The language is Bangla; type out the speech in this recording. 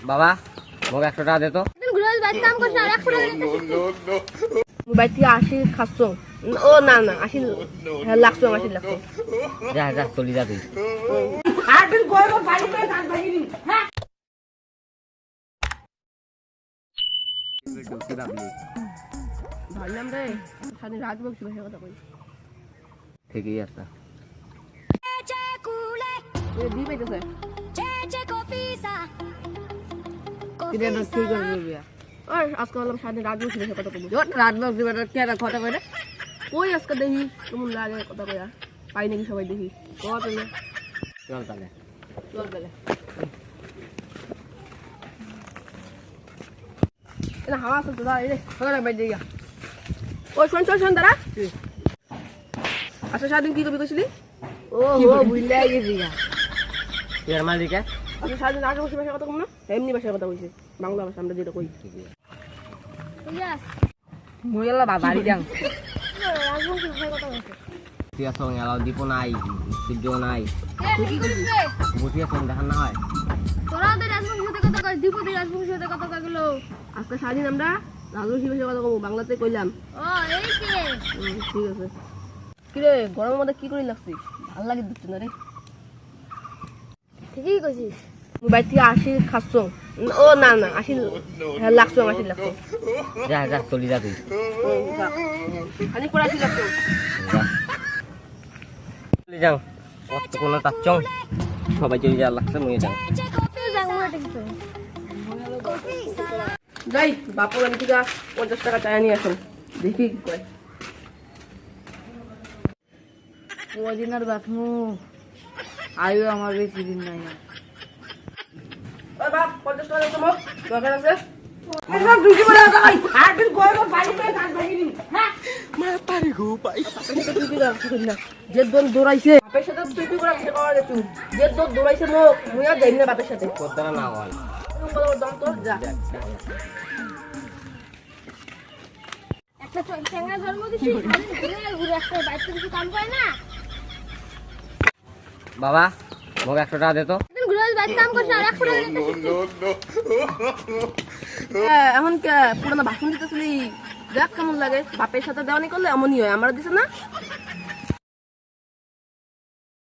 বাবা মোক 100 টাকা দে তো। মোবাইল থেকে 80 খাচ্ছ? ও না না 80 লাগছো 80 লাগছো। যা যা চলি যা তুই। ভাবলাম রে সারাদিন রাত বকছি ভাষার কথা কই। ঠিকই আছে। দি পাইতেছে আজকে বললাম সারাদিন রাত বকছি ভাষার কথা কই। রাত বকছি কেন কথা কই রে? ওই আজকে দেখি কেমন লাগে কথা কইয়া পাই নাকি সবাই দেখি। চল তাহলে। চল তাহলে এটা হাওয়া চলতে দাঁড়া রে সকালে বাইরে গিয়া। ওই শোন দাঁড়া। আচ্ছা সারাদিন কি কবি কইছিলি? ও বুঝলে গেছি গা। এর মালিকা আচ্ছা সারাদিন রাত বকছি ভাষার কথা কম না? এমনি ভাষার কথা কইছে, বাংলা ভাষা আমরা যেটা কই। মুইলা বাড়ি যাং। তুই আসো এলাও দীপ নাই, সূর্য নাই। বুঝি আসো দেখান না হয়। আজকে সারাদিন আমরা রাজবংশী ভাষার কথা কমু, বাংলাতে কইলাম। ঠিক আছে। কিরে গরমের মধ্যে কি করি লাগছিস? ভাল লাগে দিচ্ছে না রে। ঠিকই কইছিস। মোবাইল থেকে 80 খাচ্ছ? ও না না 80 লাগছো 80 লাগছো। যা যা চলি যা তুই। খালি পড়া 80 লাগছো। যা চলি যাও। কত কোন তাচ্চং সবাই চলি যা লাগছে মুই যাও। যাই বাপুর বাড়ি থেকে 50 টাকা চায়া নিয়ে আসুন, দেখি কি করে। কদিন আর বাথমু আয়ু আমার বেশি দিন নাই। ওই বাপ 50 টাকা তোমার দরকার আছে? যে দৌড় দৌড়াইছে বাপের সাথে তুই করে যে দৌড় দৌড়াইছে মোক মুই আর যাই না বাপের সাথে। কত না হয় দম তোর যা। একটা চ্যাংড়া জন্ম দিছি ঘুরে একটা বাইরে কিছু কাম করে না। বাবা মোক 100 টাকা দে তো। ঘুরে বাইরে কাম করছ আর 100 টাকা এখন পুরানো ভাষণ দিতেছিলি, দেখ কেমন লাগে। বাপের সাথে দেওয়ানি করলে এমনই হয়, আমরা দিছে না।